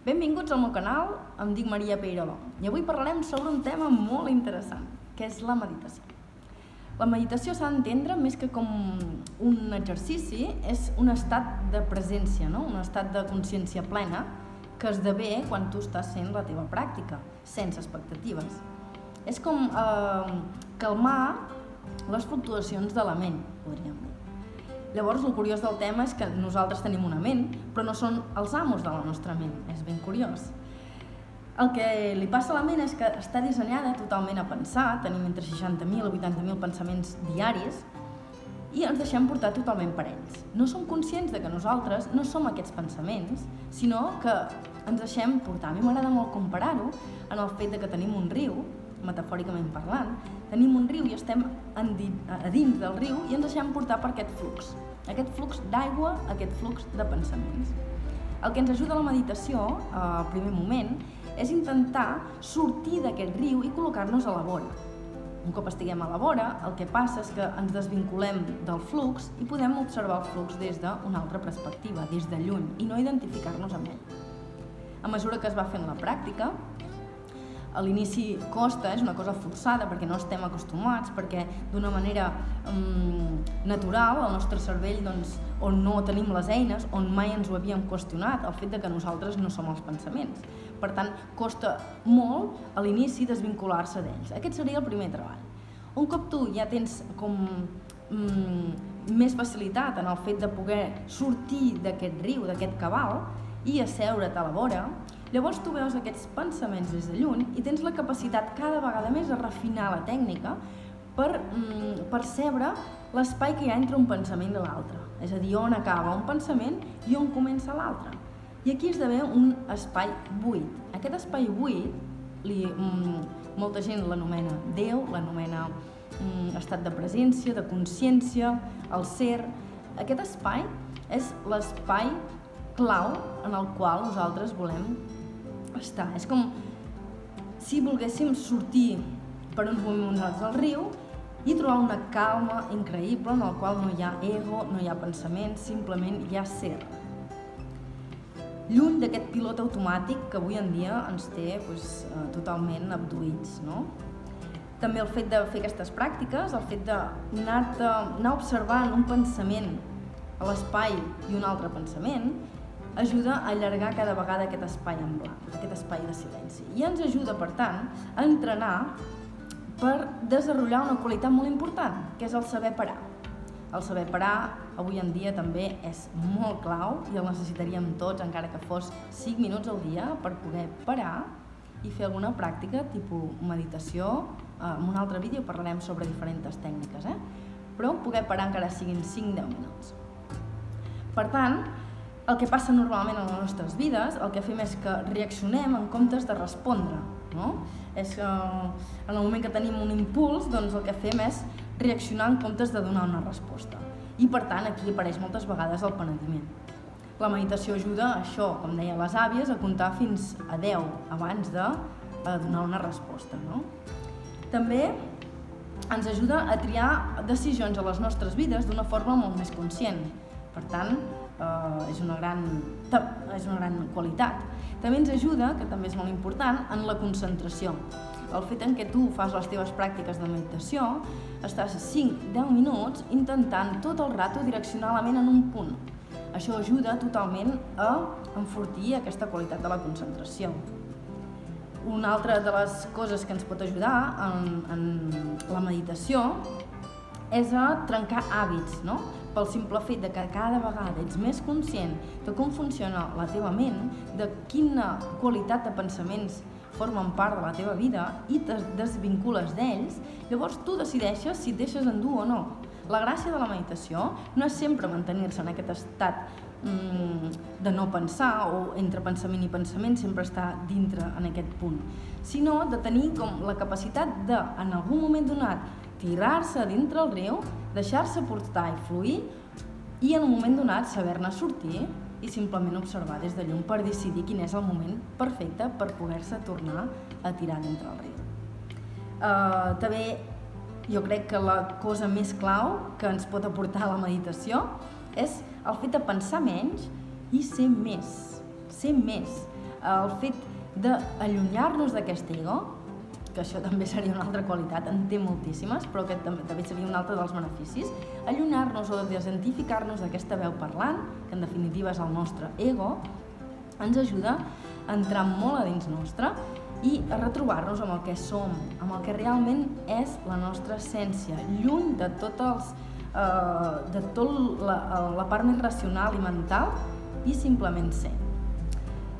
Benvinguts al meu canal, em dic Maria Peiró i avui parlarem sobre un tema molt interessant, que és la meditació. La meditació s'ha d'entendre més que com un exercici, és un estat de presència, un estat de consciència plena que esdevé quan tu estàs fent la teva pràctica, sense expectatives. És com calmar les fluctuacions de la ment, podríem dir. Llavors, el curiós del tema és que nosaltres tenim una ment, però no són els amos de la nostra ment. És ben curiós. El que li passa a la ment és que està dissenyada totalment a pensar, tenim entre 60.000 i 80.000 pensaments diaris i ens deixem portar totalment per ells. No som conscients de que nosaltres no som aquests pensaments, sinó que ens deixem portar. A mi m'agrada molt comparar-ho en el fet que tenim un riu, metafòricament parlant, tenim un riu i estem a dins del riu i ens deixem portar per aquest flux d'aigua, aquest flux de pensaments. El que ens ajuda a la meditació, al primer moment, és intentar sortir d'aquest riu i col·locar-nos a la vora. Un cop estiguem a la vora, el que passa és que ens desvinculem del flux i podem observar el flux des d'una altra perspectiva, des de lluny, i no identificar-nos amb ell. A mesura que es va fent la pràctica, a l'inici costa, és una cosa forçada perquè no estem acostumats, perquè d'una manera natural el nostre cervell, on no tenim les eines, on mai ens ho havíem qüestionat, el fet que nosaltres no som els pensaments. Per tant, costa molt a l'inici desvincular-se d'ells. Aquest seria el primer treball. Un cop tu ja tens com més facilitat en el fet de poder sortir d'aquest riu, d'aquest cabal, i asseure't a la vora, llavors tu veus aquests pensaments des de lluny i tens la capacitat cada vegada més de refinar la tècnica per percebre l'espai que hi ha entre un pensament i l'altre. És a dir, on acaba un pensament i on comença l'altre. I aquí esdevé un espai buit. Aquest espai buit, molta gent l'anomena Déu, l'anomena estat de presència, de consciència, el ser. Aquest espai és l'espai clau en el qual nosaltres volem estar. És com si volguéssim sortir per uns moments del riu i trobar una calma increïble en la qual no hi ha ego, no hi ha pensament, simplement hi ha ser. Lluny d'aquest pilot automàtic que avui en dia ens té totalment abduïts. També el fet de fer aquestes pràctiques, el fet d'anar observant un pensament a l'espai i un altre pensament, ajuda a allargar cada vegada aquest espai en blanc, aquest espai de silenci. I ens ajuda, per tant, a entrenar per desenvolupar una qualitat molt important, que és el saber parar. El saber parar, avui en dia, també és molt clau i el necessitaríem tots, encara que fos 5 minuts al dia, per poder parar i fer alguna pràctica, tipus meditació. En un altre vídeo parlarem sobre diferents tècniques, però poder parar encara siguin 5-10 minuts. Per tant, el que passa normalment en les nostres vides, el que fem és que reaccionem en comptes de respondre. És que en el moment que tenim un impuls, el que fem és reaccionar en comptes de donar una resposta. I per tant, aquí apareix moltes vegades el penediment. La meditació ajuda a això, com deia les àvies, a comptar fins a 10 abans de donar una resposta. També ens ajuda a triar decisions a les nostres vides d'una forma molt més conscient. Per tant, és una gran qualitat. També ens ajuda, que també és molt important, en la concentració. El fet en què tu fas les teves pràctiques de meditació, estàs 5-10 minuts intentant tot el rato direccionar la ment en un punt. Això ajuda totalment a enfortir aquesta qualitat de la concentració. Una altra de les coses que ens pot ajudar en la meditació és a trencar hàbits, pel simple fet que cada vegada ets més conscient de com funciona la teva ment, de quina qualitat de pensaments formen part de la teva vida i te desvincules d'ells, llavors tu decideixes si et deixes endur o no. La gràcia de la meditació no és sempre mantenir-se en aquest estat de no pensar o entre pensament i pensament, sempre estar dintre en aquest punt, sinó de tenir com la capacitat de, en algun moment donat, tirar-se dintre el riu, deixar-se portar i fluir i en un moment donat saber-ne sortir i simplement observar des de lluny per decidir quin és el moment perfecte per poder-se tornar a tirar dintre el riu. També jo crec que la cosa més clau que ens pot aportar la meditació és el fet de pensar menys i ser més. el fet d'allunyar-nos d'aquest ego, que això també seria una altra qualitat, en té moltíssimes, però aquest també seria un altre dels beneficis, allunyar-nos o desidentificar-nos d'aquesta veu parlant, que en definitiva és el nostre ego, ens ajuda a entrar molt a dins nostre i a retrobar-nos amb el que som, amb el que realment és la nostra essència, lluny de la part més racional i mental i simplement ser.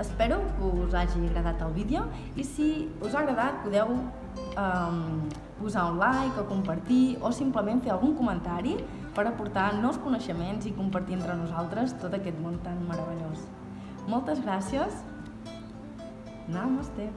Espero que us hagi agradat el vídeo i si us ha agradat podeu posar un like o compartir o simplement fer algun comentari per aportar nous coneixements i compartir entre nosaltres tot aquest món tan meravellós. Moltes gràcies. Namaste.